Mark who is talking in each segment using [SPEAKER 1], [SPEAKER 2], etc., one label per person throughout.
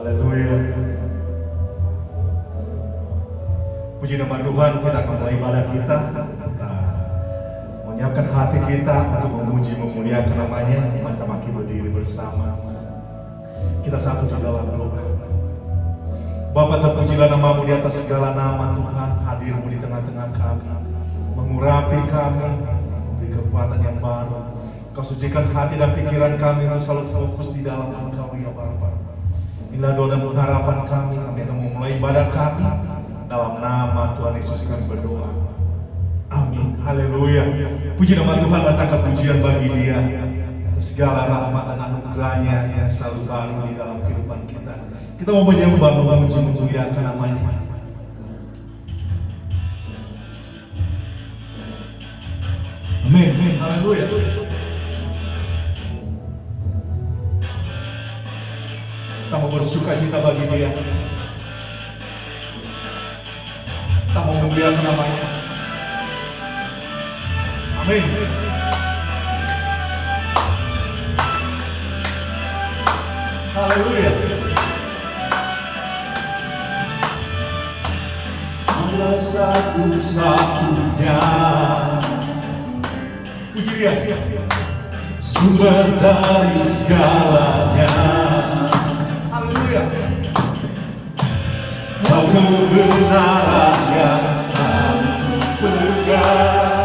[SPEAKER 1] Haleluya. Puji nama Tuhan, kita akan mulai ibadah kita. Kita menyiapkan hati kita untuk memuji, memuliakan namanya. Mari kita berdiri bersama. Kita satu di dalam doa. Bapa, terpujilah namamu di atas segala nama Tuhan. Hadirmu di tengah-tengah kami, mengurapi kami, memberi kekuatan yang baru. Kau sucikan hati dan pikiran kami untuk selalu fokus di dalam Engkau ya Bapa. Inilah doa dan pengharapan kami. Kami akan memulai ibadah kami. Dalam nama Tuhan Yesus kami berdoa. Amin. Haleluya. Puji nama Tuhan, datangkan pujian bagi Dia. Segala rahmat dan anugerahnya yang selalu baru di dalam kehidupan kita. Kita mau menyembah, memuji, memuliakan namanya. Amin. Haleluya. Kita mau bersuka cita bagi Dia. Kita mau memuliakan namanya. Amin. Haleluya. Allah satu-satunya, puji Dia, sumber dari segalanya. Haleluya. Kau kebenaran yang selalu pegang.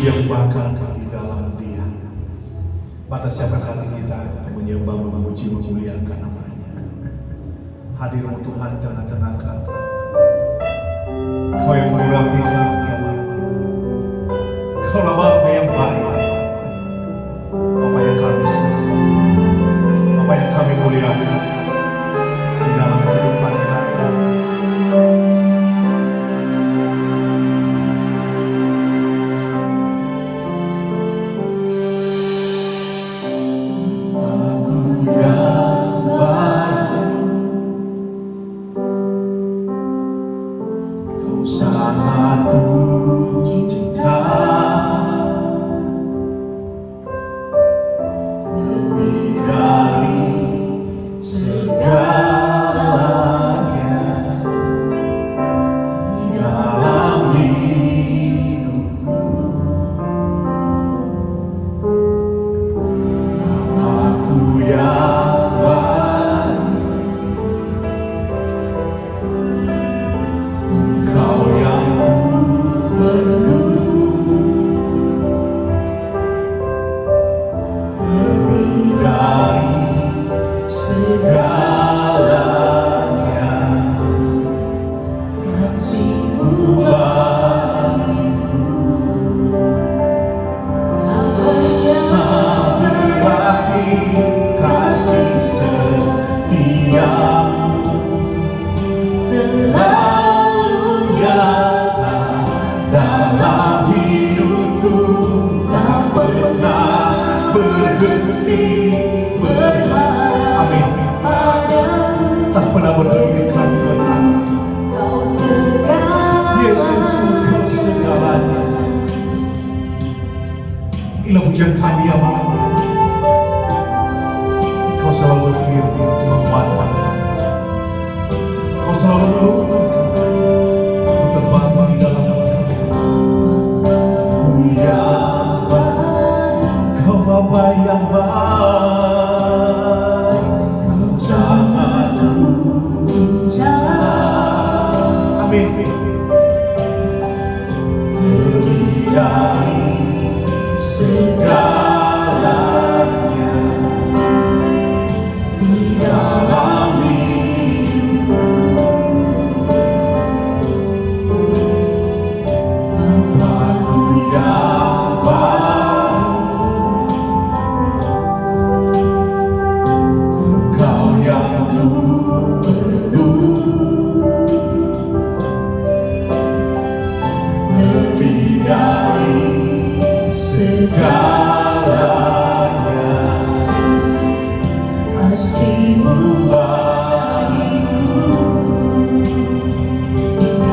[SPEAKER 1] yang bahkan di dalam Dia. Maka siapkan hati kita untuk menyembah, memuji, memuliakan nama-Nya. Hadirmu Tuhan di tengah-tengah kami. Kau yang mengurapi kami, ya Bapa. Kaulah Bapa yang baik, Bapa yang kami sayang, Bapa yang kami muliakan di dalam kehidupan kami. Inilah pujian kami ya Bapa. Kau selalu berfirman untuk menguatkan kami. Kau selalu menuntun kami untuk terbangun di dalam kami. Ya Kau Bapa yang baik, Kau sangat cinta. Amin. Lebih dari segalanya di dalam hidupku, Bapa-Ku yang baik, Engkau yang ku perlu, lebih dari segalanya, kasih-Mu bagiku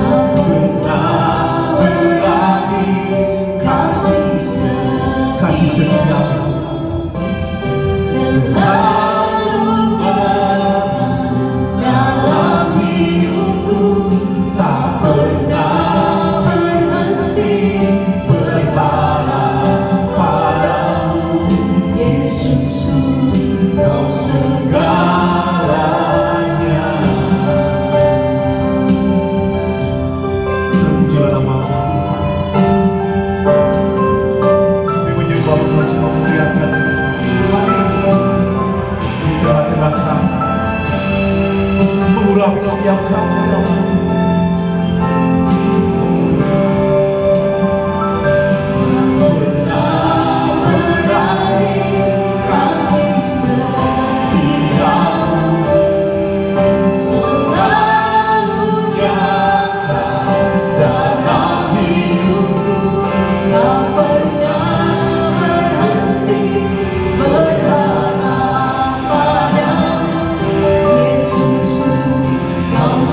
[SPEAKER 1] tak pernah berakhir, kasih setia-Mu selalu datang dalam hidupku, tak pernah berhenti berharap padamu, Yesusku, Kau segalanya. Terpujilah nama-Mu. Kami menyembah, memuji, memuliakan di tengah-tengah kami, mengurapi setiap kami, ya Allah.
[SPEAKER 2] Yesusku, Kau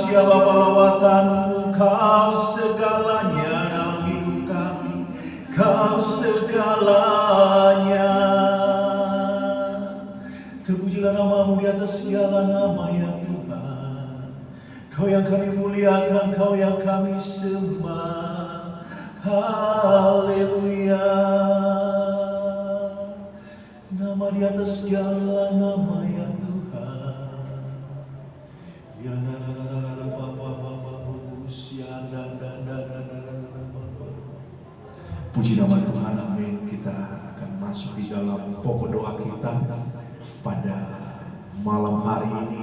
[SPEAKER 1] kasih ya Bapa, lawatan-Mu, Kau segalanya dalam hidup kami, Kau segalanya. Terpujilah nama-Mu di atas segala nama ya Tuhan. Kau yang kami muliakan, Kau yang kami sembah. Haleluya. Nama di atas segala nama ya Tuhan. Ya puji nama Tuhan, amin. Kita akan masuk di dalam pokok doa kita pada malam hari ini.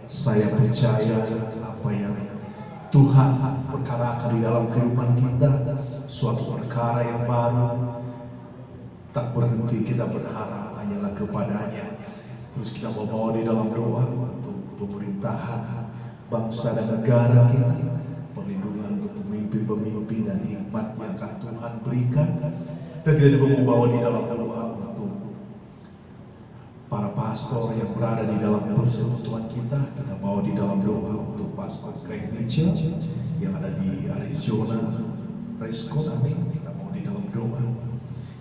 [SPEAKER 1] Saya percaya apa yang Tuhan perkarakan di dalam kehidupan kita, suatu perkara yang baru. Tak berhenti kita berharap hanyalah kepadanya. Terus kita mau bawa di dalam doa untuk pemerintahan bangsa dan negara kita, perlindungan untuk pemimpin-pemimpin dan hikmat yang akan Tuhan berikan. Dan kita juga mau bawa di dalam doa untuk para pastor yang berada di dalam persekutuan kita. Kita bawa di dalam doa untuk Pastor Greg Mitchell yang ada di Arizona, Prescott, amin. Kita mau di dalam doa.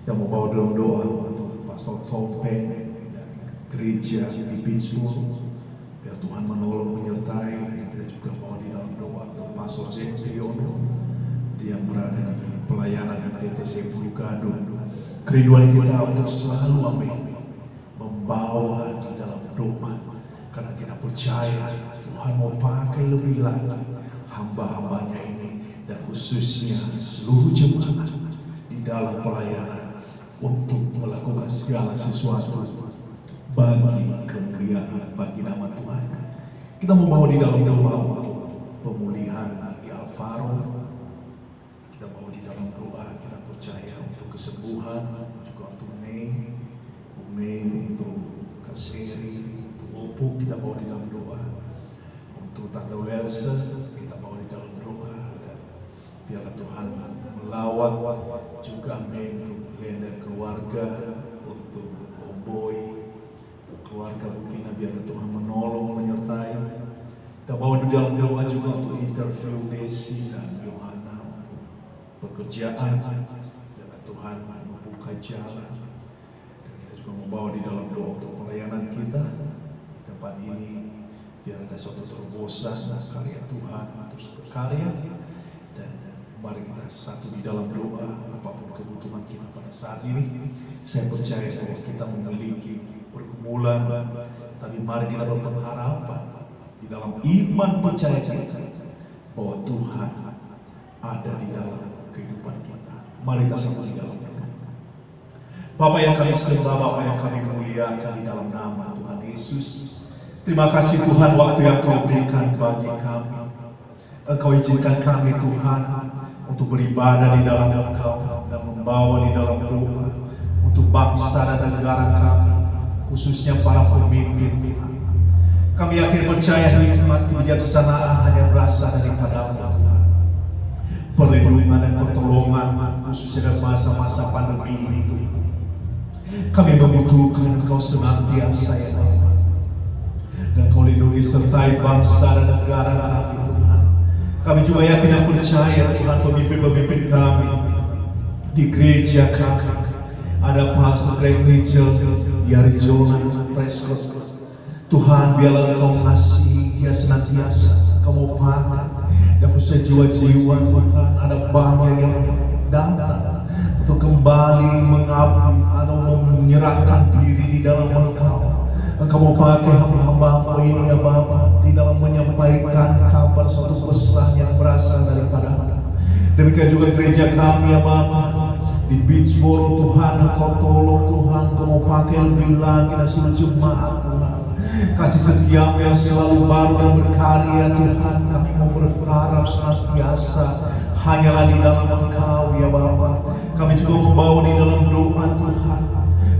[SPEAKER 1] Kita mau bawa dalam doa untuk Pastor Tom Penn dan gereja di Pittsburgh. Biar Tuhan menolong, menyertai. Dan kita juga bawa di dalam doa untuk Pastor James Triono yang berada di pelayanan di PTC Bulgado. Kerinduan kita untuk selalu amin membawa di dalam doa, karena kita percaya Tuhan mau pakai lebih lagi hamba-hambanya ini, dan khususnya seluruh jemaat di dalam pelayanan untuk melakukan segala sesuatu bagi kemuliaan, bagi nama Tuhan. Kita mau bawa di dalam doa untuk pemulihan bagi Alvaro. Kita bawa di dalam doa, kita percaya untuk kesembuhan juga untuk Mei, untuk Kaseri, untuk Opuk. Kita bawa di dalam doa untuk Tante Welsa. Kita bawa di dalam doa, dan biarlah Tuhan melawat juga untuk Lena keluarga, untuk Om Boy, untuk keluarga Butina. Biarlah Tuhan menolong, menyertai. Kita bawa di dalam doa juga untuk interview Desi dan Yohana untuk pekerjaan. Biarlah Tuhan membuka jalan. Membawa di dalam doa untuk pelayanan kita di tempat ini, biar ada suatu terobosan karya Tuhan terus berkarya. Dan mari kita satu di dalam doa, apapun kebutuhan kita pada saat ini. Saya percaya bahwa kita memiliki pergumulan, tapi mari kita berpengharapan di dalam iman percaya kita bahwa Tuhan ada di dalam kehidupan kita. Mari kita sama di dalam doa. Bapa yang kami sembah, Bapa yang kami muliakan di dalam nama Tuhan Yesus. Terima kasih Tuhan, waktu yang Kau berikan bagi kami. Engkau izinkan kami Tuhan untuk beribadah di dalam Engkau dan membawa di dalam doa untuk bangsa dan negara kami, khususnya para pemimpin Tuhan. Kami yakin percaya hikmat kebijaksanaan hanya berasal daripada Tuhan. Perlindungan dan pertolongan khususnya dalam masa-masa pandemi ini Tuhan. Kami membutuhkan Engkau senantiasa ya Tuhan, dan Kau lindungi sertai bangsa dan negara kami Tuhan. Kami juga yakin dan percaya Tuhan, pemimpin-pemimpin kami di gereja kami. Ada Pastor Greg Mitchell di Arizona, Prescott. Tuhan, biarlah Engkau mengasihi dia senantiasa, Kau mau pakai, dan khususnya jiwa-jiwa Tuhan. Ada banyak yang datang untuk kembali mengabdi atau menyerahkan diri di dalam Engkau. Engkau mau pakai hamba-hamba ini ya Bapa di dalam menyampaikan kabar suatu pesan yang berasal daripada Engkau. Demikian juga gereja kami ya Bapa di Beachboro Tuhan. Engkau tolong Tuhan, Engkau mau pakai lebih lagi dan seluruh jemaat Tuhan. Kasih setiap yang selalu baru dan berkarya Tuhan. Kami mau berharap senantiasa hanyalah di dalam Engkau ya Bapa. Kami juga membawa di dalam doa Tuhan.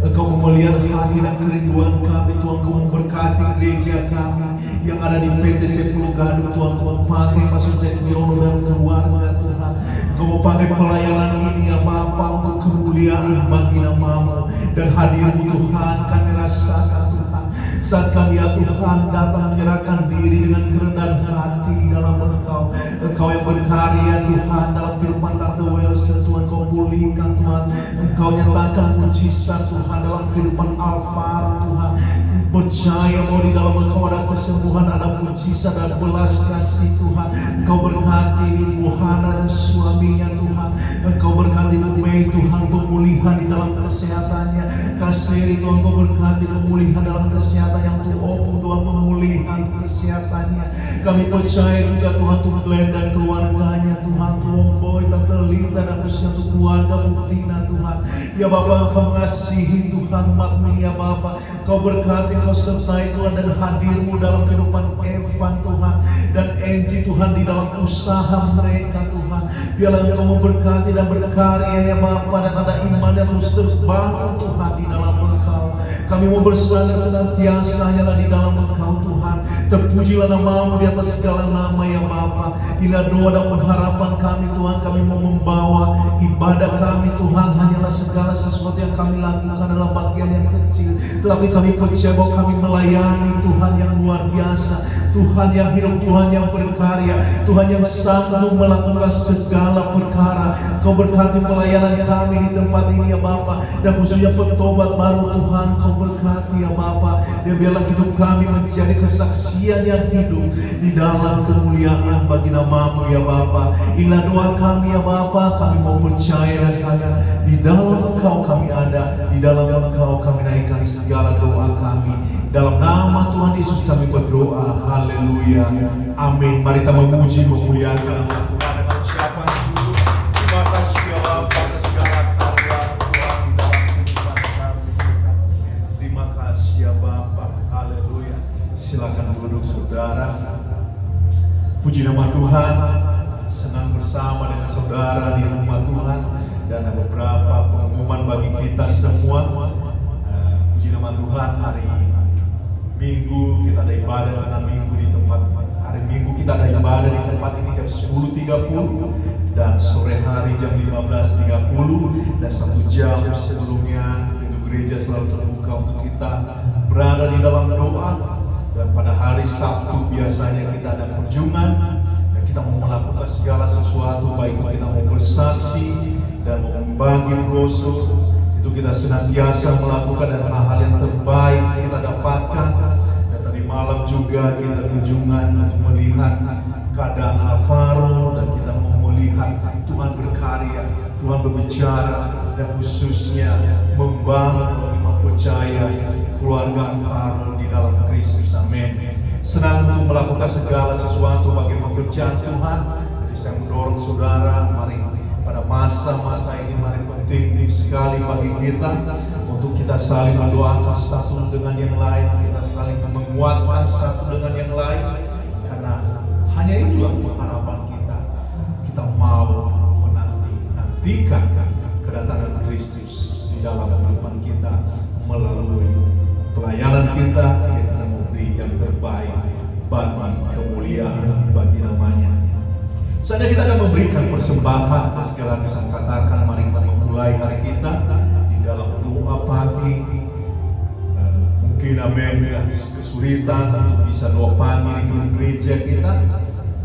[SPEAKER 1] Engkau melihat hati dan kerinduan kami Tuhan. Kau memberkati gereja kami yang ada di PTC Bulgado Tuhan. Kau pakai Pastor Triono dan keluarga Tuhan. Kau mau pakai pelayanan ini ya Bapa untuk kemuliaan bagi nama-Mu dan hadir Tuhan. Kami rasakan Tuhan saat kami ya Tuhan datang menyerahkan diri dengan kerendahan hati di dalam Engkau. Engkau yang berkarya Tuhan dalam kehidupan Tante Wilson, Tuhan Kau pulihkan Tuhan. Engkau nyatakan mujizat Tuhan dalam kehidupan Alvaro Tuhan. Percaya bahwa di dalam Engkau ada kesembuhan, ada mujizat, ada belas kasih Tuhan. Engkau berkati Ibu Hana dan suaminya Tuhan. Engkau berkati Bu Mei Tuhan, pemulihan di dalam kesehatannya. Kasih Tuhan, Engkau berkati pemulihan dalam kesehatan yang Tuhan, pemulihan kesehatannya. Kami percaya juga Tuhan untuk Glenn dan keluarganya Tuhan, Tuhan Boy, Tante Linda dan khususnya untuk keluarga Butina Tuhan. Ya Bapa, Engkau mengasihi Tuhan umat-Mu ya Bapa. Engkau berkati, Engkau sertai Tuhan, dan hadir-Mu dalam kehidupan Evan Tuhan dan Angie Tuhan di dalam usaha mereka Tuhan. Biarlah Engkau memberkati dan berkarya ya Bapa, dan ada iman yang terus terbangun Tuhan di dalam Engkau. Kami mau bersandar senantiasa hanya di dalam Engkau Tuhan. Terpujilah nama-Mu di atas segala nama ya Bapa. Inilah doa dan pengharapan kami Tuhan. Kami mau membawa ibadah kami Tuhan, hanyalah segala sesuatu yang kami lakukan adalah bagian yang kecil, tetapi kami percaya bahwa kami melayani Tuhan yang luar biasa, Tuhan yang hidup, Tuhan yang berkarya, Tuhan yang sanggup melakukan segala perkara. Kau berkati pelayanan kami di tempat ini ya Bapa, dan khususnya pentobat baru Tuhan. Kau berkati ya Bapa, dan biarlah hidup kami menjadi kesaksian yang hidup di dalam kemuliaan bagi nama-Mu ya Bapa. Inilah doa kami ya Bapa. Kami mau percaya dan ada di dalam Engkau kami ada, di dalam Engkau kami naikkan segala doa kami. Dalam nama Tuhan Yesus kami berdoa. Haleluya. Amin. Mari kita memuji, memuliakan nama Tuhan dengan ucapan syukur. Terima kasih ya Bapa atas segala karya Tuhan di dalam kehidupan kami. Terima kasih ya Bapa. Haleluya. Silakan duduk saudara. Puji nama Tuhan. Senang bersama dengan saudara di rumah Tuhan, dan ada beberapa pengumuman bagi kita semua. Puji nama Tuhan, hari Minggu kita ada ibadah tengah minggu di tempat. Hari Minggu kita ada ibadah di tempat ini jam 10.30 dan sore hari jam 15.30, dan 1 jam sebelumnya pintu gereja selalu terbuka untuk kita berada di dalam doa. Dan pada hari Sabtu biasanya kita ada kunjungan. Kita mau melakukan segala sesuatu, baik kita mau bersaksi dan mau membagi brosur, itu kita senantiasa melakukan, dan hal-hal yang terbaik kita dapatkan. Dan tadi malam juga kita kunjungan untuk melihat keadaan Alvaro, dan kita mau melihat Tuhan berkarya, Tuhan berbicara, dan khususnya membangun, mempercaya keluarga Alvaro di dalam Kristus. Amin. Senang untuk melakukan segala sesuatu bagi pekerjaan Tuhan. Jadi saya mendorong saudara, mari pada masa-masa ini, mari penting sekali bagi kita untuk kita saling mendoakan satu dengan yang lain, kita saling menguatkan satu dengan yang lain, karena hanya itulah harapan kita. Kita mau menantikan kedatangan Kristus di dalam kehidupan kita melalui pelayanan kita. Kita mau beri yang terbaik bagi kemuliaan bagi namanya. Saatnya kita akan memberikan persembahan. Sekali lagi saya katakan, mari kita memulai hari kita di dalam doa pagi. Mungkin amin kesulitan untuk bisa doa pagi di gereja kita,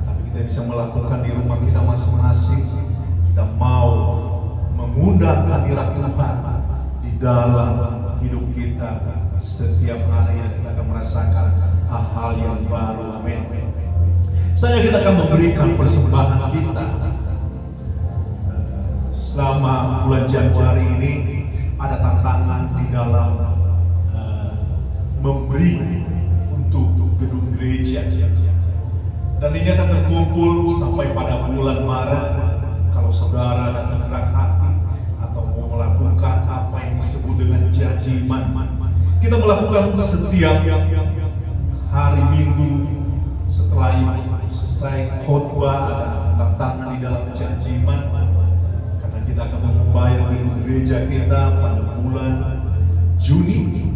[SPEAKER 1] tapi kita bisa melakukan di rumah kita masing-masing. Kita mau mengundang hadirat Tuhan di dalam hidup kita. Setiap hari kita akan merasakan hal-hal yang baru. Amin. Saatnya kita akan memberikan persembahan kita. Selama bulan Januari ini ada tantangan di dalam memberi untuk gedung gereja, dan ini akan terkumpul sampai pada bulan Maret. Kalau saudara datang berat hati atau mau melakukan apa yang disebut dengan janji iman, kita melakukan setiap hari Minggu setelah khotbah ada tantangan di dalam janji iman, karena kita akan membayar gedung gereja kita pada bulan Juni.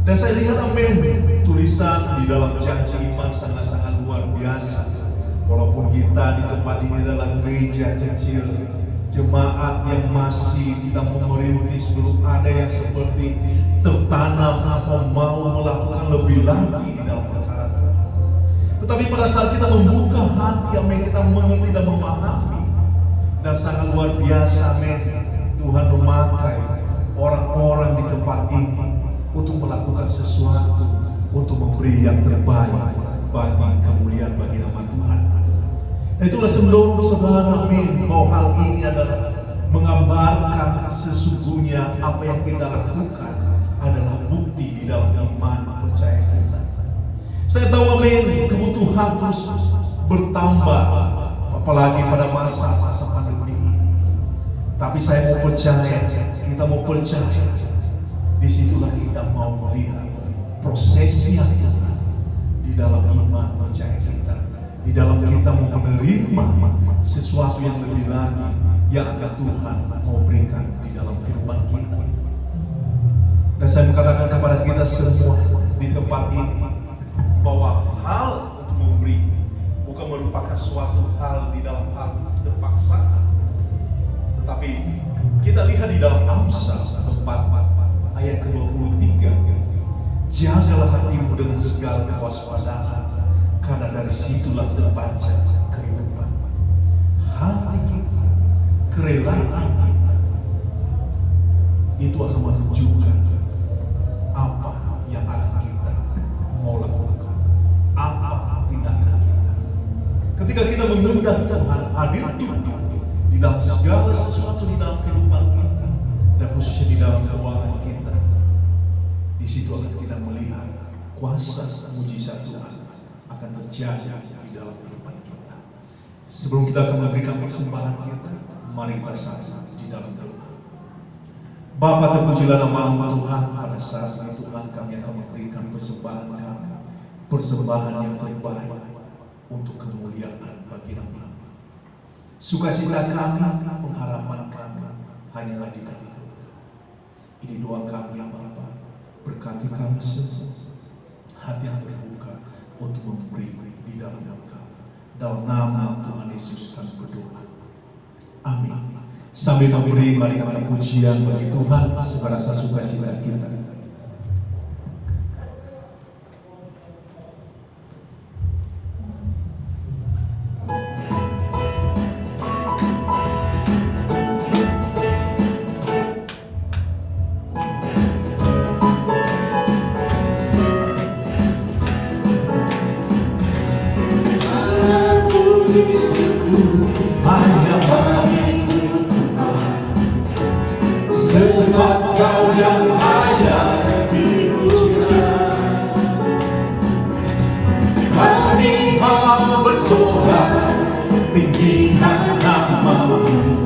[SPEAKER 1] Dan saya lihat amin, tulisan di dalam janji iman sangat-sangat luar biasa. Walaupun kita di tempat ini adalah gereja kecil, jemaat yang masih kita mau merintis, belum ada yang seperti tertanam atau mau melakukan lebih lebih lagi di dalam perkara Tuhan. Tetapi pada saat kita membuka hati, amin, kita mengerti dan memahami, dan sangat luar biasa, amin, Tuhan memakai orang-orang di tempat ini untuk melakukan sesuatu, untuk memberi yang terbaik bagi kemuliaan bagi nama Tuhan. Dan itulah saudara, amin, bahwa hal ini adalah menggambarkan sesungguhnya apa yang kita lakukan adalah bukti di dalam iman percaya kita. Saya tahu, amin, kebutuhan terus bertambah, apalagi pada masa-masa pandemi ini. Tapi saya mau percaya, kita mau percaya, disitulah kita mau melihat prosesnya Tuhan di dalam iman percaya kita, di dalam kita mau menerima sesuatu yang lebih lagi yang akan Tuhan mau berikan di dalam kehidupan kita. Dan saya mengatakan kepada kita semua di tempat ini bahwa hal untuk memberi bukan merupakan suatu hal di dalam hal terpaksa, tetapi kita lihat di dalam Amsal 4 ayat ke-23, jagalah hatimu dengan segala kewaspadaan, karena dari situlah terpancar kehidupan. Hati kita, kerelaan kita, itu akan menunjukkan apa yang akan kita mau lakukan, apa tindakan kita. Ketika kita mengundang Tuhan hadir di dalam segala sesuatu di dalam kehidupan kita, dan khususnya di dalam keuangan kita, di situ akan kita melihat kuasa mujizat Tuhan akan terjadi di dalam kehidupan kita. Sebelum kita akan memberikan persembahan kita, mari kita sama di dalam doa. Bapa, terpujilah nama-Mu Tuhan. Pada saat ini Tuhan, kami akan memberikan persembahan kami, persembahan yang terbaik untuk kemuliaan bagi nama-Mu. Sukacita kami, pengharapan kami hanyalah di dalam Engkau. Ini doa kami ya Bapa, berkati kami semua, hati yang terbuka untuk memberi di dalam Engkau. Dalam nama Tuhan Yesus kami berdoa. Amin. Sambil memberi, mari kami pujian bagi Tuhan seberasa sukacita kita.
[SPEAKER 2] Sebab Kau yang layak dipuja, kami mau bersorak tinggikan nama-Mu.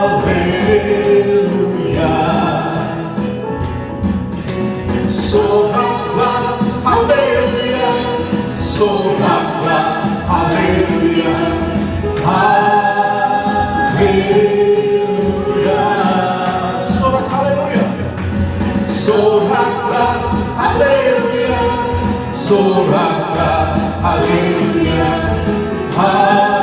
[SPEAKER 2] Haleluya, soraklah haleluya, soraklah haleluya, haleluya. Soraklah haleluya, soraklah haleluya, haleluya.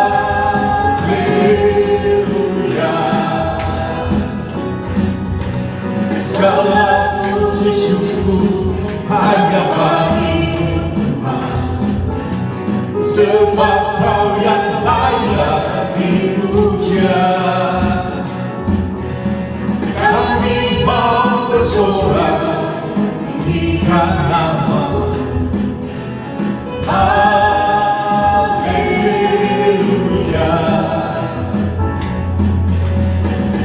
[SPEAKER 2] Segala puji syukur hanya bagi Tuhan, sebab Kau yang layak dipuja. Kami mau bersorak tinggikan nama-Mu. Haleluya,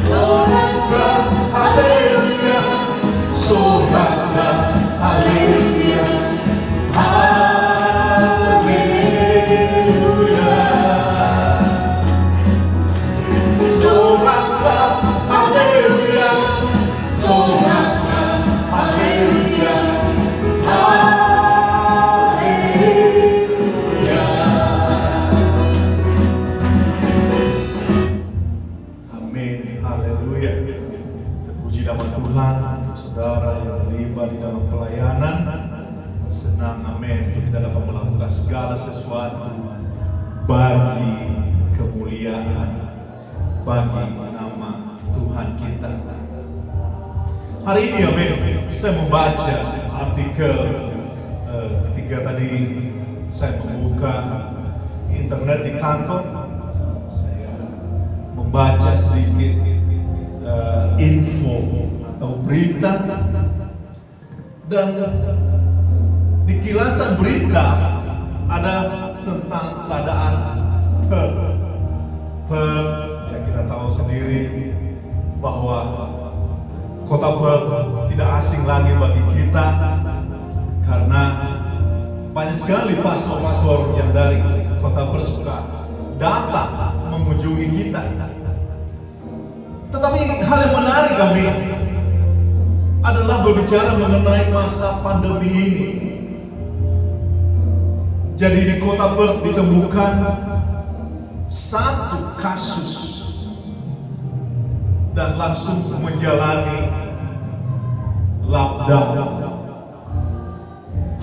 [SPEAKER 2] soraklah haleluya, soraklah haleluya, haleluya. Soraklah haleluya, soraklah haleluya, haleluya.
[SPEAKER 1] Amin, haleluya. Terpuji nama Tuhan. Saudara yang terlibat di dalam pelayanan, senang, amin, untuk kita dapat melakukan segala sesuatu bagi kemuliaan bagi nama Tuhan kita. Hari ini, amin, saya membaca artikel ketika tadi saya membuka internet di kantor, saya membaca sedikit info atau berita, dan di kilasan berita ada tentang keadaan ya kita tahu sendiri bahwa kota Perth tidak asing lagi bagi kita karena banyak sekali pastor-pastor yang dari kota Perth suka datang mengunjungi kita. Tetapi hal yang menarik kami adalah berbicara mengenai masa pandemi ini. Jadi di kota Perth ditemukan satu kasus dan langsung menjalani lockdown.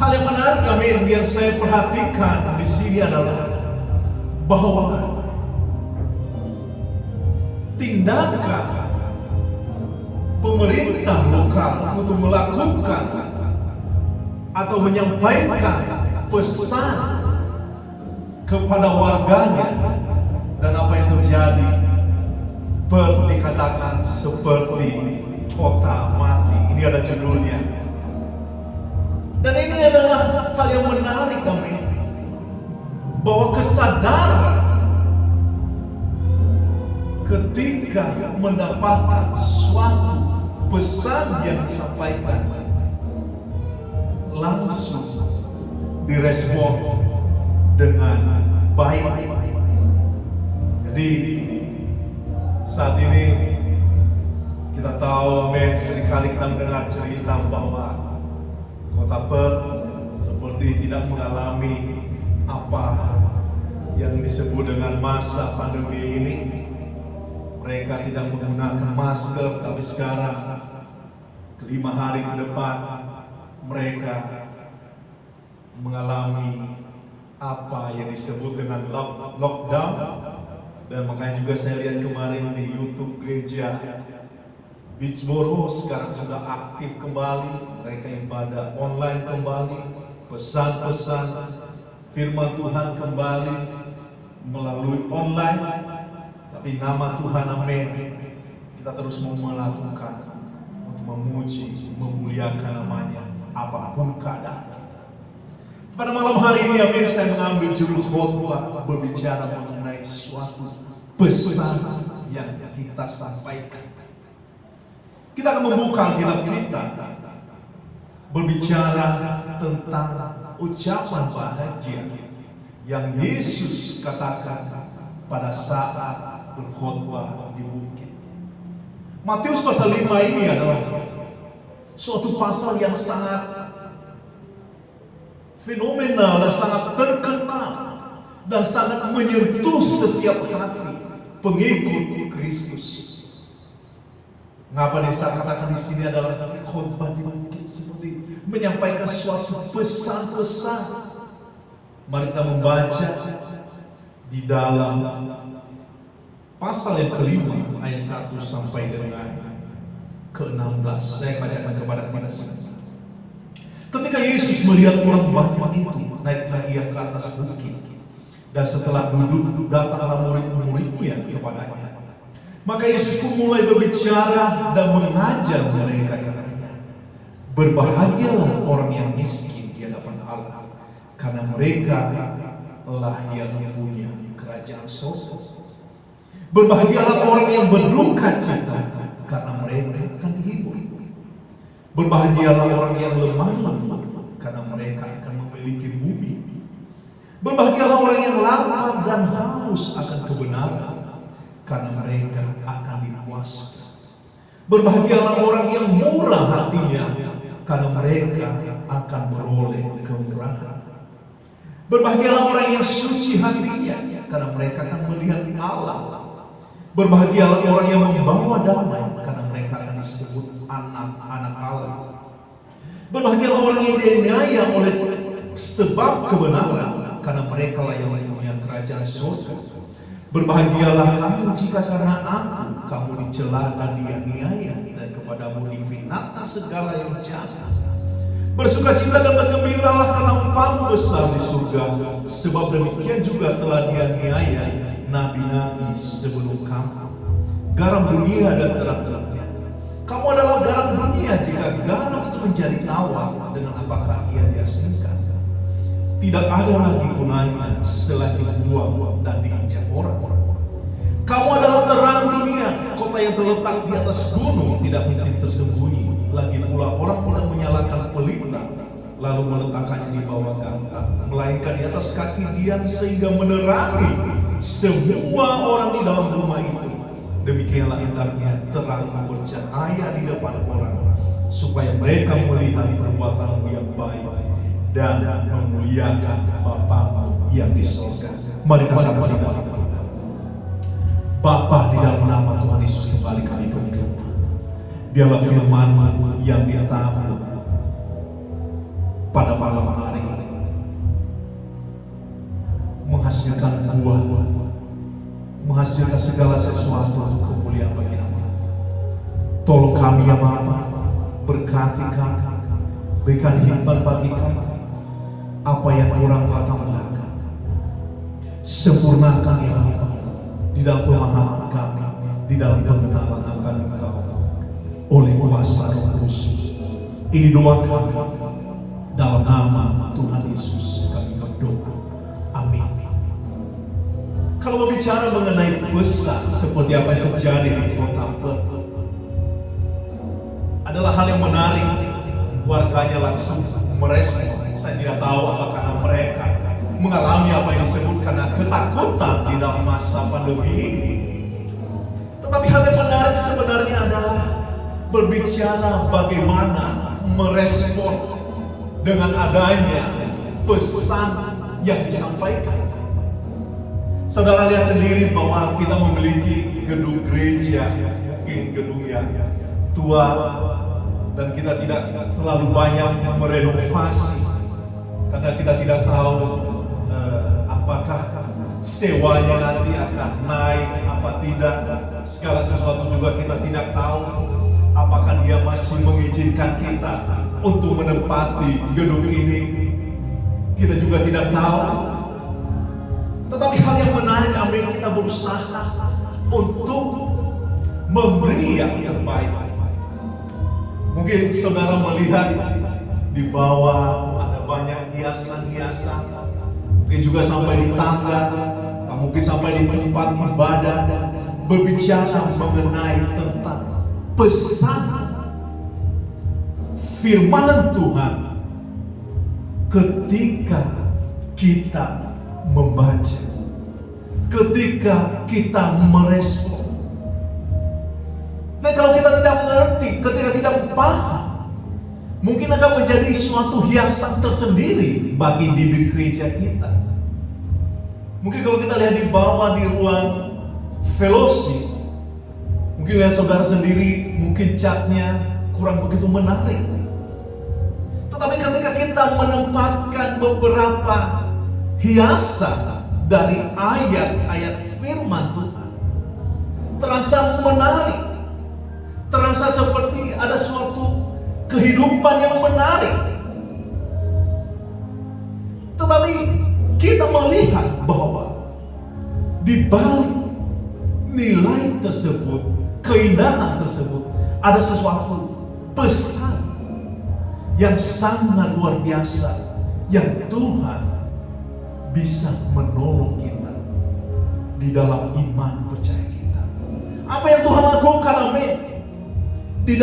[SPEAKER 1] Hal yang menarik kami yang saya perhatikan di sini adalah bahwa tindakan pemerintah lokal untuk melakukan atau menyampaikan pesan kepada warganya, dan apa yang terjadi dikatakan seperti kota mati. Ini ada judulnya. Dan ini adalah hal yang menarik kami, bahwa kesadaran ketika mendapatkan suatu pesan yang disampaikan langsung direspon dengan baik. Jadi saat ini kita tahu, amin, seringkali kita mendengar cerita bahwa kota Perth seperti tidak mengalami apa yang disebut dengan masa pandemi ini. Mereka tidak menggunakan masker, tapi sekarang 5 hari ke depan mereka mengalami apa yang disebut dengan lockdown. Dan makanya juga saya lihat kemarin di YouTube gereja Beachboro sekarang sudah aktif kembali, mereka ibadah online kembali, pesan-pesan firman Tuhan kembali melalui online. Tapi nama Tuhan, amin, kita terus mau melakukan untuk memuji, memuliakan namanya apapun keadaan kita. Pada malam hari ini, amin, saya mengambil judul khotbah berbicara mengenai suatu pesan yang kita sampaikan. Kita akan membuka Alkitab kita berbicara tentang ucapan bahagia yang Yesus katakan pada saat berkhotbah di bukit. Matius pasal 5 ini adalah suatu pasal yang sangat fenomenal dan sangat terkenal dan sangat menyentuh setiap hati pengikut Kristus. Mengapa saya katakan di sini adalah khotbah di bukit, seperti menyampaikan suatu pesan-pesan. Mari kita membaca di dalam pasal yang kelima ayat 1 sampai dengan ke-16. Saya bacakan kepada kita semua. Ketika Yesus melihat orang banyak itu, naiklah ia ke atas bukit, dan setelah duduk datanglah murid-muridnya kepadanya. Maka Yesus pun mulai berbicara dan mengajar mereka, katanya, berbahagialah orang yang miskin di hadapan Allah, karena mereka lah yang punya kerajaan surga. Berbahagialah orang yang berduka cita, karena mereka akan dihibur. Berbahagialah orang yang lemah lembut, karena mereka akan memiliki bumi. Berbahagialah orang yang lapar dan haus akan kebenaran, karena mereka akan dipuaskan. Berbahagialah orang yang murah hatinya, karena mereka akan beroleh kemurahan. Berbahagialah orang yang suci hatinya, karena mereka akan melihat Allah. Berbahagialah orang yang membawa damai, karena mereka akan disebut anak-anak Allah. Berbahagialah orang yang dianiaya oleh sebab kebenaran, karena mereka lah yang punya kerajaan surga.
[SPEAKER 3] Berbahagialah kamu jika karena aku kamu dicela dan dianiaya, dan kepadamu difitnah segala yang jahat. Bersukacita dan bergembiralah karena umpamu besar di surga, sebab demikian juga telah dianiaya nabi-nabi sebelum kamu. Garam dunia dan terang-terangnya. Kamu adalah garam dunia. Jika garam itu menjadi tawar, dengan apakah ia diasingkan? Tidak ada lagi gunanya selain dibuang dan diinjak orang. Kamu adalah terang dunia. Kota yang terletak di atas gunung tidak mungkin tersembunyi. Lagi pula orang tidak menyalakan pelita lalu meletakkannya di bawah gantang, melainkan di atas kaki dian sehingga menerangi semua orang di dalam rumah itu. Demikianlah hendaknya terang bercahaya di depan orang, supaya mereka melihat perbuatanmu yang baik dan memuliakan Bapamu yang di surga. Mari kita sama-sama. Bapa, di dalam nama Tuhan Yesus kembali kami berdoa. Biarlah firman-Mu yang ditabuh pada malam hari ini menghasilkan buah, menghasilkan segala sesuatu untuk kemuliaan bagi nama. Tolong kami ya Bapa, berkati kami, berikan hikmat bagi kami. Apa yang kurang Kau tambahkan, sempurnakan ya Bapa di dalam pemahaman kami, di dalam pengenalan akan Engkau oleh kuasa Roh Kudus. Ini doa kami dalam nama Tuhan Yesus kami berdoa. Amin. Kalau berbicara mengenai besar seperti apa yang terjadi di kota Perth, adalah hal yang menarik. Warganya langsung merespon. Saya tidak tahu apakah mereka mengalami apa yang disebut karena ketakutan di dalam masa pandemi ini. Tetapi hal yang menarik sebenarnya adalah berbicara bagaimana merespon dengan adanya pesan yang disampaikan. Saudara lihat sendiri bahwa kita memiliki gedung gereja, mungkin gedung yang tua, dan kita tidak terlalu banyak merenovasi karena kita tidak tahu apakah sewanya nanti akan naik apa tidak. Segala sesuatu juga kita tidak tahu apakah dia masih mengizinkan kita untuk menempati gedung ini. Kita juga tidak tahu. Tetapi hal yang menarik, ambil kita berusaha untuk memberi yang terbaik. Mungkin saudara melihat di bawah ada banyak hiasan-hiasan. Mungkin juga sampai di tangga, mungkin sampai di tempat ibadah, berbicara mengenai tentang pesan firman Tuhan. Ketika kita membaca, ketika kita merespon. Dan kalau kita tidak mengerti, ketika tidak paham, mungkin akan menjadi suatu hiasan tersendiri bagi diri gereja kita. Mungkin kalau kita lihat di bawah di ruang fellowship, mungkin lihat saudara sendiri, mungkin catnya kurang begitu menarik. Tetapi ketika kita menempatkan beberapa hiasan dari ayat-ayat firman Tuhan, terasa menarik, terasa seperti ada suatu kehidupan yang menarik. Tetapi kita melihat bahwa di balik nilai tersebut, keindahan tersebut, ada sesuatu pesan yang sangat luar biasa yang Tuhan bisa menolong kita di dalam iman percaya kita. Apa yang Tuhan lakukan, amin. Di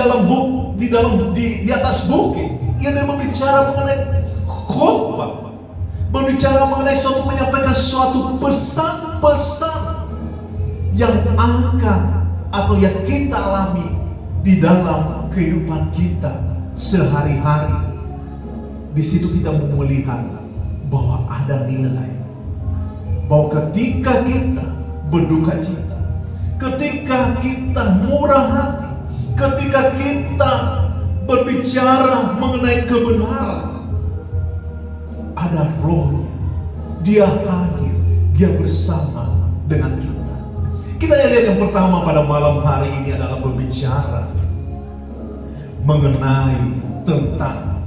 [SPEAKER 3] atas bukit, ia berbicara mengenai khotbah, berbicara mengenai suatu, menyampaikan suatu pesan-pesan yang akan atau yang kita alami di dalam kehidupan kita sehari-hari. Di situ kita melihat bahwa ada nilai, bahwa ketika kita berduka cita, ketika kita murah hati, ketika kita berbicara mengenai kebenaran, ada Rohnya. Dia hadir, dia bersama dengan kita. Kita lihat yang pertama pada malam hari ini adalah berbicara mengenai tentang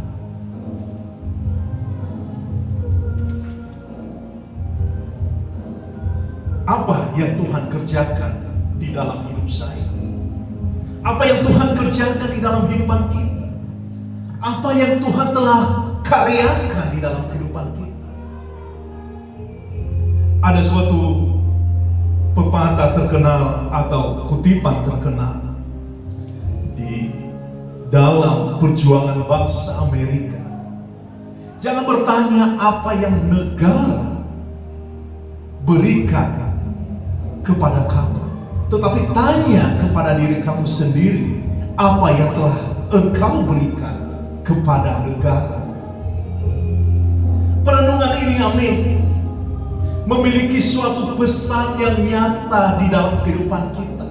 [SPEAKER 3] apa yang Tuhan kerjakan di dalam hidup saya. Apa yang Tuhan kerjakan di dalam kehidupan kita. Apa yang Tuhan telah karyakan di dalam kehidupan kita. Ada suatu pepatah terkenal atau kutipan terkenal di dalam perjuangan bangsa Amerika. Jangan bertanya apa yang negara berikan kepada kamu, tetapi tanya kepada diri kamu sendiri apa yang telah engkau berikan kepada negara. Perenungan ini, amin, memiliki suatu pesan yang nyata di dalam kehidupan kita.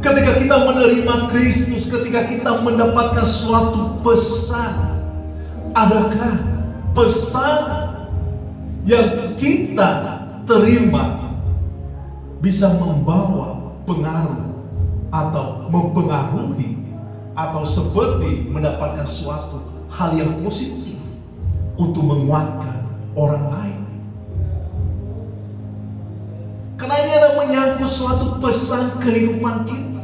[SPEAKER 3] Ketika kita menerima Kristus, ketika kita mendapatkan suatu pesan, adakah pesan yang kita terima bisa membawa pengaruh atau mempengaruhi atau seperti mendapatkan suatu hal yang positif untuk menguatkan orang lain? Karena ini adalah menyangkut suatu pesan kehidupan kita.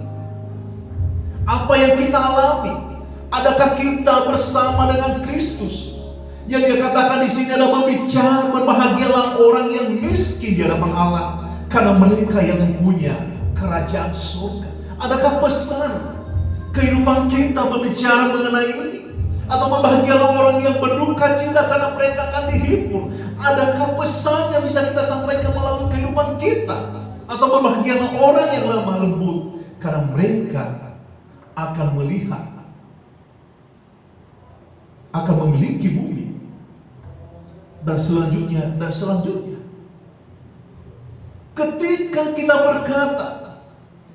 [SPEAKER 3] Apa yang kita alami, adakah kita bersama dengan Kristus? Yang dia katakan di sini adalah berbicara, berbahagialah orang yang miskin di hadapan Allah, karena mereka yang mempunyai kerajaan surga. Adakah pesan kehidupan kita berbicara mengenai ini? Atau berbahagialah orang yang berduka cita karena mereka akan dihibur? Adakah pesan yang bisa kita sampaikan melalui kehidupan kita? Atau berbahagialah orang yang lemah lembut karena mereka akan melihat, akan memiliki bumi, dan selanjutnya dan selanjutnya. Ketika kita berkata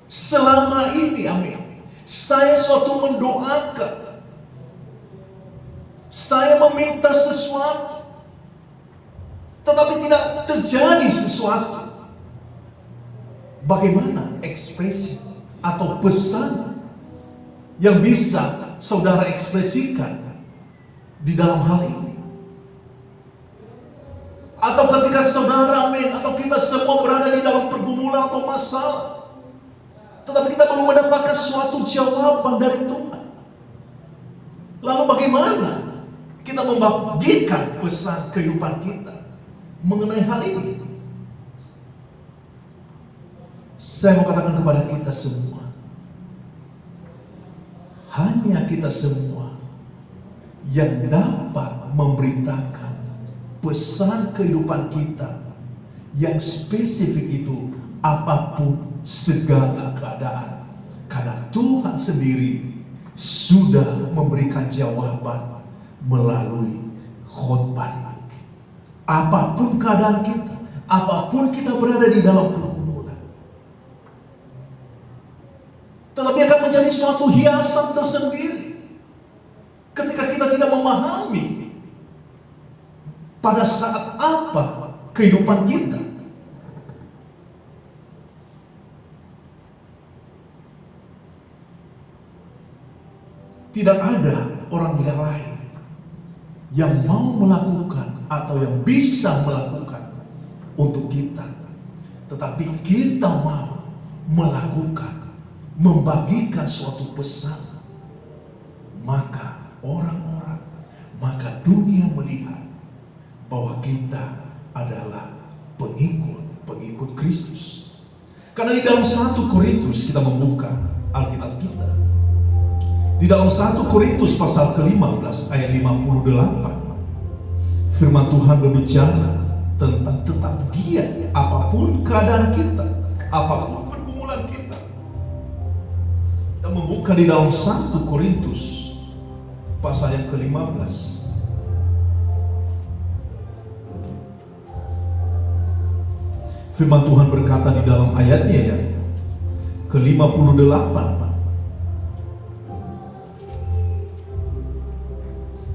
[SPEAKER 3] selama ini, amin, saya suatu mendoakan, saya meminta sesuatu, tetapi tidak terjadi sesuatu. Bagaimana ekspresi atau pesan yang bisa saudara ekspresikan di dalam hal ini? Atau ketika saudara, amin, atau kita semua berada di dalam pergumulan atau masalah, tetapi kita belum mendapatkan suatu jawaban dari Tuhan. Lalu bagaimana kita membagikan pesan kehidupan kita mengenai hal ini? Saya mau katakan kepada kita semua, hanya kita semua yang dapat memberitakan pesan kehidupan kita yang spesifik itu, apapun segala keadaan. Karena Tuhan sendiri sudah memberikan jawaban melalui khotbah ini. Apapun keadaan kita, apapun kita berada di dalam pergumulan, tetapi akan menjadi suatu hiasan tersendiri ketika kita tidak memahami pada saat apa kehidupan kita. Tidak ada orang yang lain yang mau melakukan atau yang bisa melakukan untuk kita, tetapi kita mau melakukan, membagikan suatu pesan, maka orang-orang, maka dunia melihat bahwa kita adalah pengikut Kristus. Karena di dalam 1 Korintus, kita membuka Alkitab kita, di dalam 1 Korintus pasal ke-15 ayat 58, firman Tuhan berbicara tentang tetap giat apapun keadaan kita, apapun pergumulan kita. Kita membuka di dalam 1 Korintus pasal yang ke-15. Firman Tuhan berkata di dalam ayatnya ya ke-58,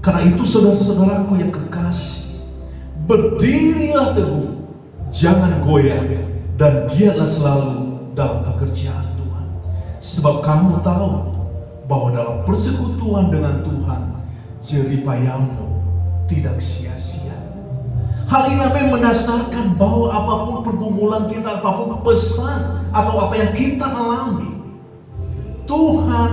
[SPEAKER 3] karena itu saudara-saudaraku yang kekasih, berdirilah teguh, jangan goyah, dan giatlah selalu dalam pekerjaan Tuhan. Sebab kamu tahu bahwa dalam persekutuan dengan Tuhan, jeripayamu tidak sia-sia. Hal ini akan mendasarkan bahwa apapun pergumulan kita, apapun pesan atau apa yang kita alami, Tuhan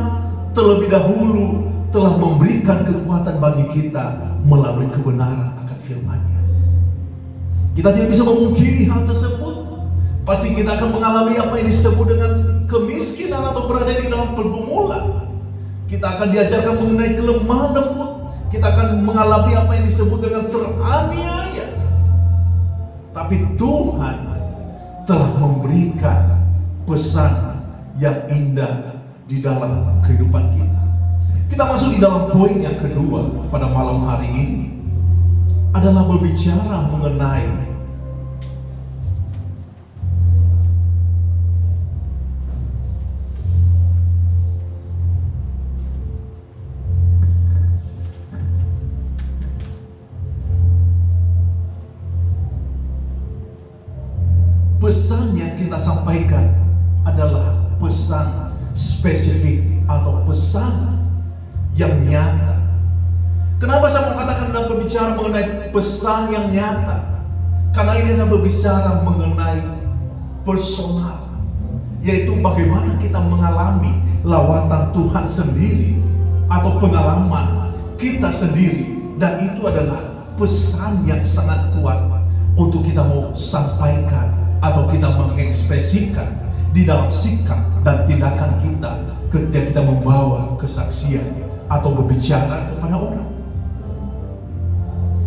[SPEAKER 3] terlebih dahulu telah memberikan kekuatan bagi kita melalui kebenaran akan firman-Nya. Kita tidak bisa memungkiri hal tersebut. Pasti kita akan mengalami apa yang disebut dengan kemiskinan atau berada di dalam pergumulan. Kita akan diajarkan mengenai kelemahan lembut. Kita akan mengalami apa yang disebut dengan teraniaya. Tapi Tuhan telah memberikan pesan yang indah di dalam kehidupan kita. Kita masuk di dalam poin yang kedua pada malam hari ini, adalah berbicara mengenai pesan yang kita sampaikan adalah pesan spesifik atau pesan yang nyata. Kenapa saya mengatakan dan berbicara mengenai pesan yang nyata? Karena ini adalah berbicara mengenai personal, yaitu bagaimana kita mengalami lawatan Tuhan sendiri atau pengalaman kita sendiri, dan itu adalah pesan yang sangat kuat untuk kita mau sampaikan atau kita mengekspresikan di dalam sikap dan tindakan kita ketika kita membawa kesaksian atau berbicara kepada orang.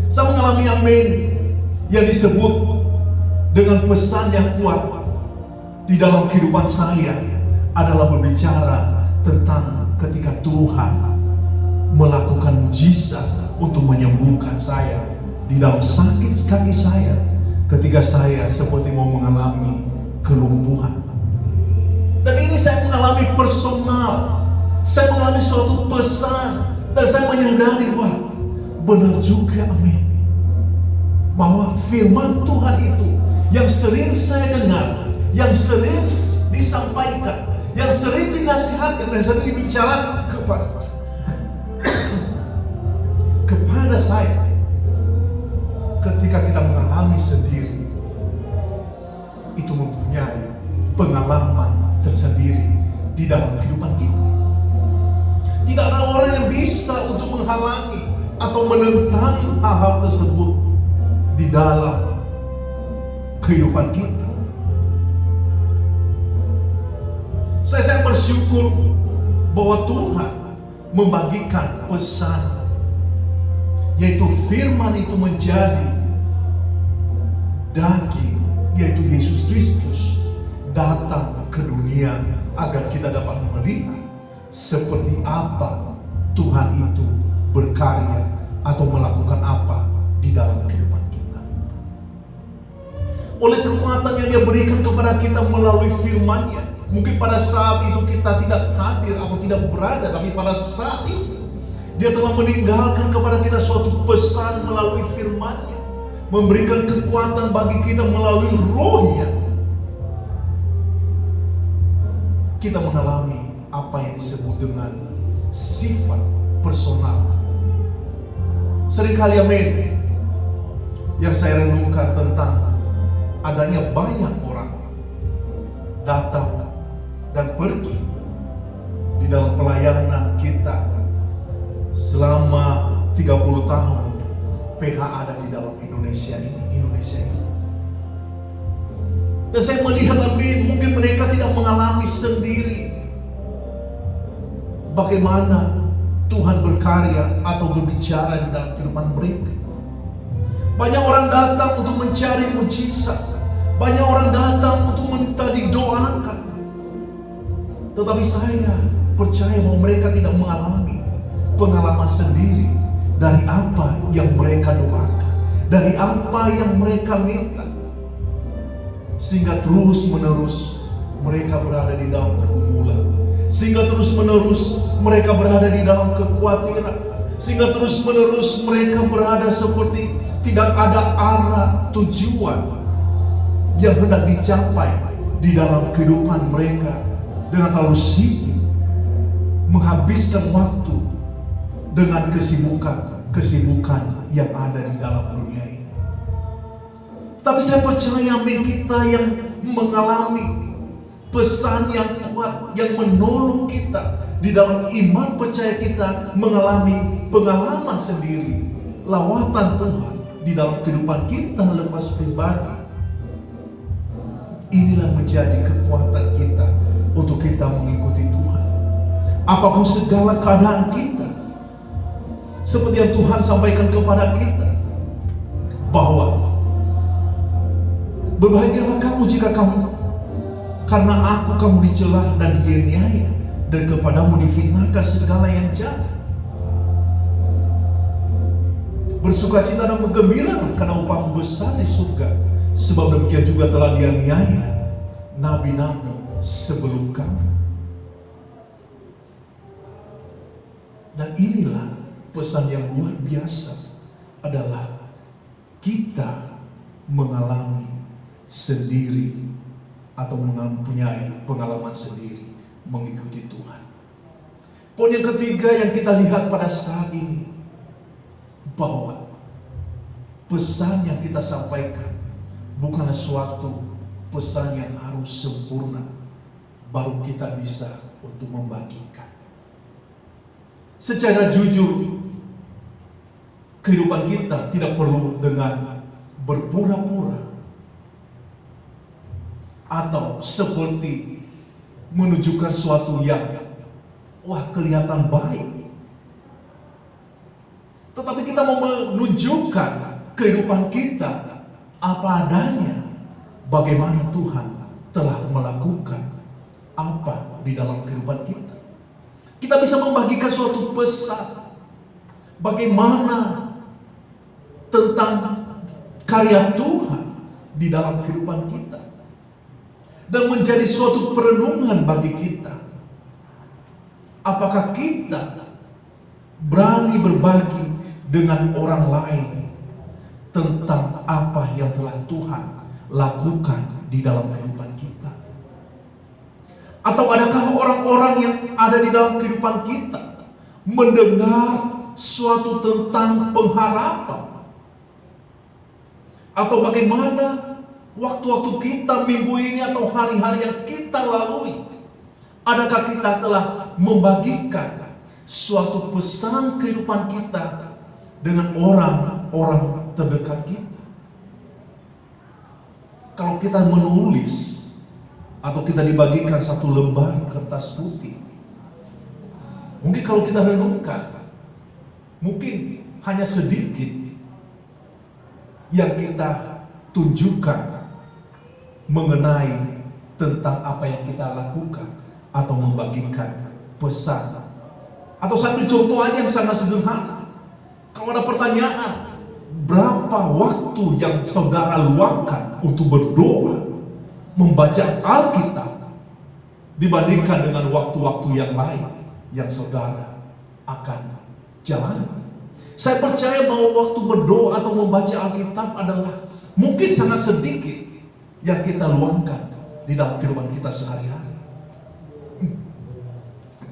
[SPEAKER 3] Saya mengalami amin yang disebut dengan pesan yang kuat di dalam kehidupan saya adalah berbicara tentang ketika Tuhan melakukan mujizat untuk menyembuhkan saya di dalam sakit kaki saya ketika saya seperti mau mengalami kelumpuhan. Dan ini saya mengalami personal. Saya mengalami suatu pesan dan saya menyadari, wah, benar juga, amin, bahwa firman Tuhan itu yang sering saya dengar, yang sering disampaikan, yang sering dinasihatkan dan sering dibicarakan kepada saya, ketika kita mengalami sendiri, itu mempunyai pengalaman tersendiri di dalam kehidupan kita. Tidak ada orang yang bisa untuk menghalangi atau menentang hal-hal tersebut di dalam kehidupan kita. Saya bersyukur bahwa Tuhan membagikan pesan, yaitu firman itu menjadi daging, yaitu Yesus Kristus datang ke dunia agar kita dapat melihat seperti apa Tuhan itu berkarya atau melakukan apa di dalam kehidupan kita. Oleh kekuatan yang Dia berikan kepada kita melalui firman-Nya, mungkin pada saat itu kita tidak hadir atau tidak berada, tapi pada saat itu Dia telah meninggalkan kepada kita suatu pesan melalui firman-Nya, memberikan kekuatan bagi kita melalui Roh-Nya. Kita mengalami apa yang disebut dengan sifat personal. Seringkali, amin, yang saya renungkan tentang adanya banyak orang datang dan pergi di dalam pelayanan kita selama 30 tahun PH ada di dalam Indonesia ini. Dan saya melihat, amin, mungkin mereka tidak mengalami sendiri bagaimana Tuhan berkarya atau berbicara di dalam kehidupan mereka. Banyak orang datang untuk mencari mujizat, banyak orang datang untuk minta didoakan, tetapi saya percaya bahwa mereka tidak mengalami pengalaman sendiri dari apa yang mereka doakan, dari apa yang mereka minta, sehingga terus menerus mereka berada di dalam pergumulan, sehingga terus menerus mereka berada di dalam kekhawatiran, sehingga terus menerus mereka berada seperti tidak ada arah tujuan yang hendak dicapai di dalam kehidupan mereka dengan terlalu sibuk menghabiskan waktu dengan kesibukan yang ada di dalam dunia ini. Tapi saya percaya kita yang mengalami pesan yang kuat yang menolong kita di dalam iman percaya kita, mengalami pengalaman sendiri, lawatan Tuhan di dalam kehidupan kita lepas pribadi. Inilah menjadi kekuatan kita untuk kita mengikuti Tuhan. Apapun segala keadaan kita, seperti yang Tuhan sampaikan kepada kita, bahwa berbahagialah kamu jika karena aku kamu dicela dan dianiaya, dan kepadamu difitnahkan segala yang jahat. Bersukacita dan bergembiralah karena upahmu besar di surga, sebab demikian juga telah dianiaya nabi-nabi sebelum kamu. Dan inilah pesan yang luar biasa, adalah kita mengalami sendiri atau mempunyai pengalaman sendiri mengikuti Tuhan. Poin yang ketiga yang kita lihat pada saat ini, bahwa pesan yang kita sampaikan bukanlah suatu pesan yang harus sempurna baru kita bisa untuk membagikan. Secara jujur, kehidupan kita tidak perlu dengan berpura-pura atau seperti menunjukkan suatu yang kelihatan baik. Tetapi kita mau menunjukkan kehidupan kita apa adanya, bagaimana Tuhan telah melakukan apa di dalam kehidupan kita. Kita bisa membagikan suatu pesan bagaimana tentang karya Tuhan di dalam kehidupan kita, dan menjadi suatu perenungan bagi kita. Apakah kita berani berbagi dengan orang lain tentang apa yang telah Tuhan lakukan di dalam kehidupan kita? Atau adakah orang-orang yang ada di dalam kehidupan kita mendengar suatu tentang pengharapan? Atau bagaimana waktu-waktu kita minggu ini atau hari-hari yang kita lalui, adakah kita telah membagikan suatu pesan kehidupan kita dengan orang-orang terdekat kita? Kalau kita menulis atau kita dibagikan satu lembar kertas putih, mungkin kalau kita renungkan, mungkin hanya sedikit yang kita tunjukkan mengenai tentang apa yang kita lakukan atau membagikan pesan. Atau saya ambil contoh aja yang sangat sederhana. Kalau ada pertanyaan, berapa waktu yang saudara luangkan untuk berdoa, membaca Alkitab, dibandingkan dengan waktu-waktu yang lain yang saudara akan jalani? Saya percaya bahwa waktu berdoa atau membaca Alkitab adalah mungkin sangat sedikit yang kita luangkan di dalam kehidupan kita sehari-hari.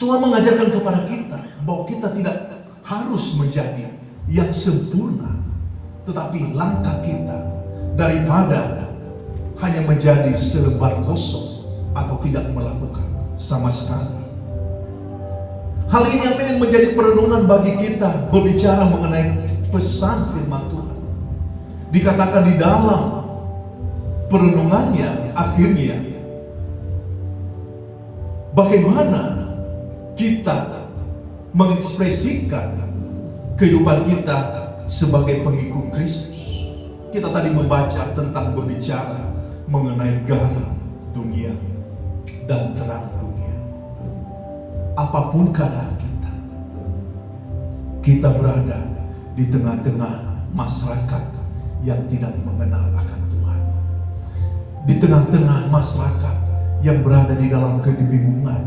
[SPEAKER 3] Tuhan mengajarkan kepada kita bahwa kita tidak harus menjadi yang sempurna, tetapi langkah kita daripada hanya menjadi selembar kosong atau tidak melakukan sama sekali. Hal ini yang menjadi perenungan bagi kita berbicara mengenai pesan firman Tuhan. Dikatakan di dalam perenungannya akhirnya, bagaimana kita mengekspresikan kehidupan kita sebagai pengikut Kristus. Kita tadi membaca tentang berbicara mengenai garam dunia dan terang dunia. Apapun keadaan kita berada di tengah-tengah masyarakat yang tidak mengenal akan Tuhan, di tengah-tengah masyarakat yang berada di dalam kebingungan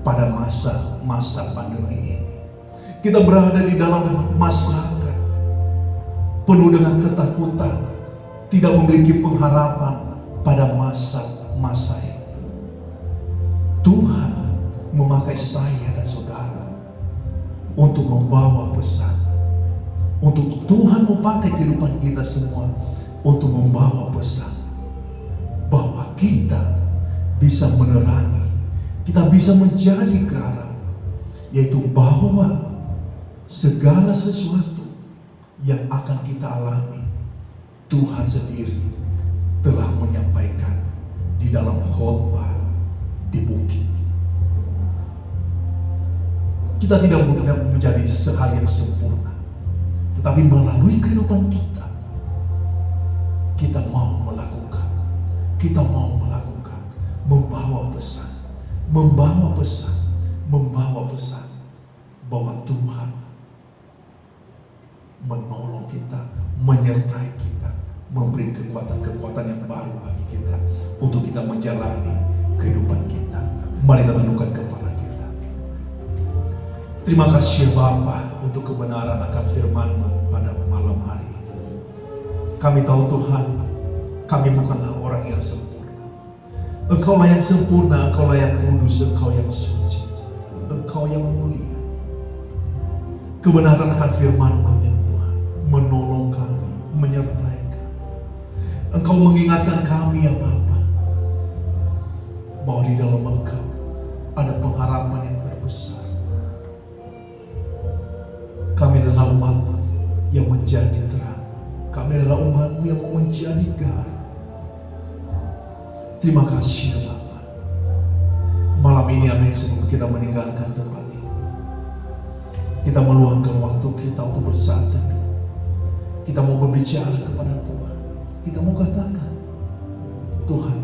[SPEAKER 3] pada masa-masa pandemi ini. Kita berada di dalam masyarakat penuh dengan ketakutan, tidak memiliki pengharapan pada masa-masa ini. Tuhan memakai saya dan saudara untuk membawa pesan. Untuk Tuhan memakai kehidupan kita semua untuk membawa pesan bahwa kita bisa menerangi, kita bisa menjadi garam, yaitu bahwa segala sesuatu yang akan kita alami, Tuhan sendiri telah menyampaikan di dalam khotbah di bukit. Kita tidak menjadi sehal yang sempurna, tetapi melalui kehidupan kita, kita mau melakukan, membawa pesan bahwa Tuhan menolong kita, menyertai kita, memberi kekuatan-kekuatan yang baru bagi kita untuk kita menjalani kehidupan kita. Mari kita tundukkan kepala kita. Terima kasih Bapa untuk kebenaran akan firman-Mu pada malam hari ini. Kami tahu Tuhan, kami bukanlah orang yang sempurna. Engkaulah yang sempurna, Engkaulah yang kudus, Engkau yang suci, Engkau yang mulia. Kebenaran akan firman-Mu yang Tuhan menolong kami, menyertai kami. Engkau mengingatkan kami ya Bapa, bahwa di dalam Engkau ada pengharapan yang terbesar. Kami adalah umat-Mu yang menjadi terang. Kami adalah umat-Mu yang menjadi garam. Terima kasih ya Bapa. Malam ini amin, sebelum kita meninggalkan tempat ini, kita meluangkan waktu kita untuk bersatu. Kita mau berbicara kepada Tuhan. Kita mau katakan, Tuhan,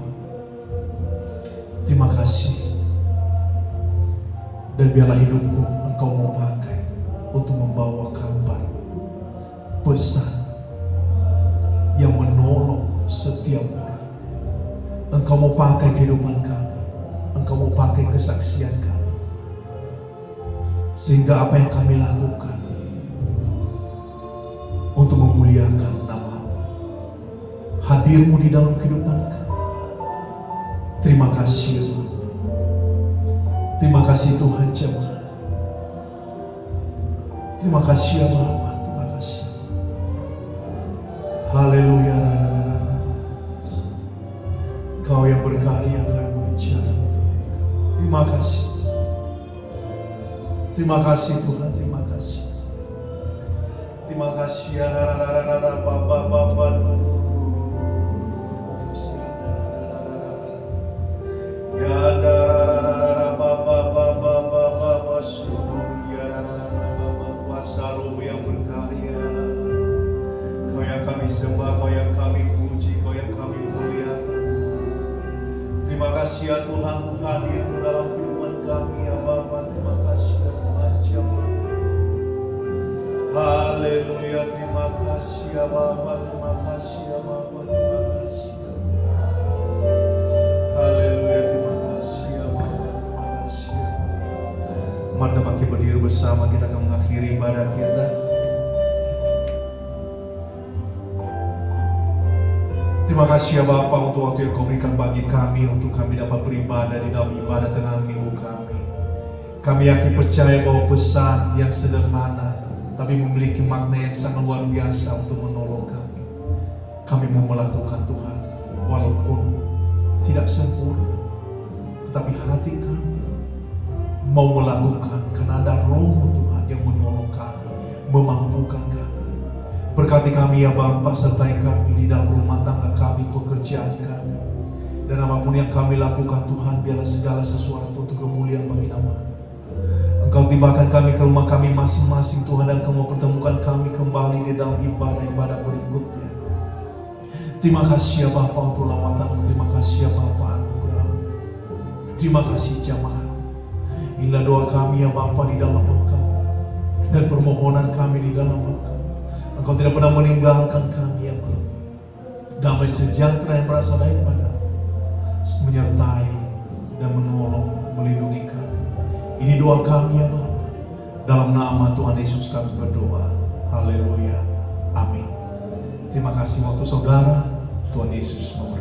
[SPEAKER 3] terima kasih. Dan biarlah hidupku Engkau mau pakai untuk membawa kabar, pesan yang menolong setiap orang. Engkau mau pakai kehidupan kami, Engkau mau pakai kesaksian kami, sehingga apa yang kami lakukan untuk memuliakan nama-Mu, hadir-Mu di dalam kehidupan kami. Terima kasih, terima kasih Tuhan Jemaat. Terima kasih ya Bapa, terima kasih. Haleluya. Kau yang berkarya akan berbicara. Terima kasih. Terima kasih Tuhan, terima kasih. Terima kasih ya Bapa. Ya Bapa kuasa Roh yang berkarya. Kau yang kami sembah, Kau yang kami puji, Kau yang kami muliakan. Terima kasih ya Tuhan untuk hadir-Mu dalam kehidupan kami ya Bapa. Terima kasih ya Tuhan Jemaat. Haleluya, terima kasih ya Bapa, terima kasih ya Bapa, terima kasih. Haleluya, terima kasih ya Bapa, terima kasih. Mari kita berdiri bersama, kita akan mengakhiri ibadah kita. Terima kasih ya Bapa untuk waktu yang Kau berikan bagi kami, untuk kami dapat beribadah di dalam ibadah tengah minggu kami. Kami yakin percaya bahwa pesan yang sederhana tapi memiliki makna yang sangat luar biasa untuk menolong kami. Kami mau melakukan Tuhan, walaupun tidak sempurna, tetapi hati kami mau melakukan karena ada Roh Tuhan yang menolong kami, memampukan kami. Berkati kami ya Bapa, sertai kami di dalam rumah tangga kami, pekerjaan kami, dan apapun yang kami lakukan Tuhan, biarlah segala sesuatu untuk kemuliaan bagi nama. Engkau tibakan kami ke rumah kami masing-masing Tuhan, dan Kau mempertemukan kami kembali di dalam ibadah-ibadah berikutnya. Terima kasih ya Bapa untuk lawatan-Mu, terima kasih ya Bapa anugerah. Terima kasih jemaat. Inilah doa kami ya Bapa di dalam Engkau, dan permohonan kami di dalam Engkau. Engkau tidak pernah meninggalkan kami ya Bapa. Damai sejahtera yang berasal daripada menyertai dan menolong, melindungi kami. Ini doa kami ya Bapa. Dalam nama Tuhan Yesus kami berdoa. Haleluya. Amin. Terima kasih waktu saudara. Tuhan Yesus memberkati.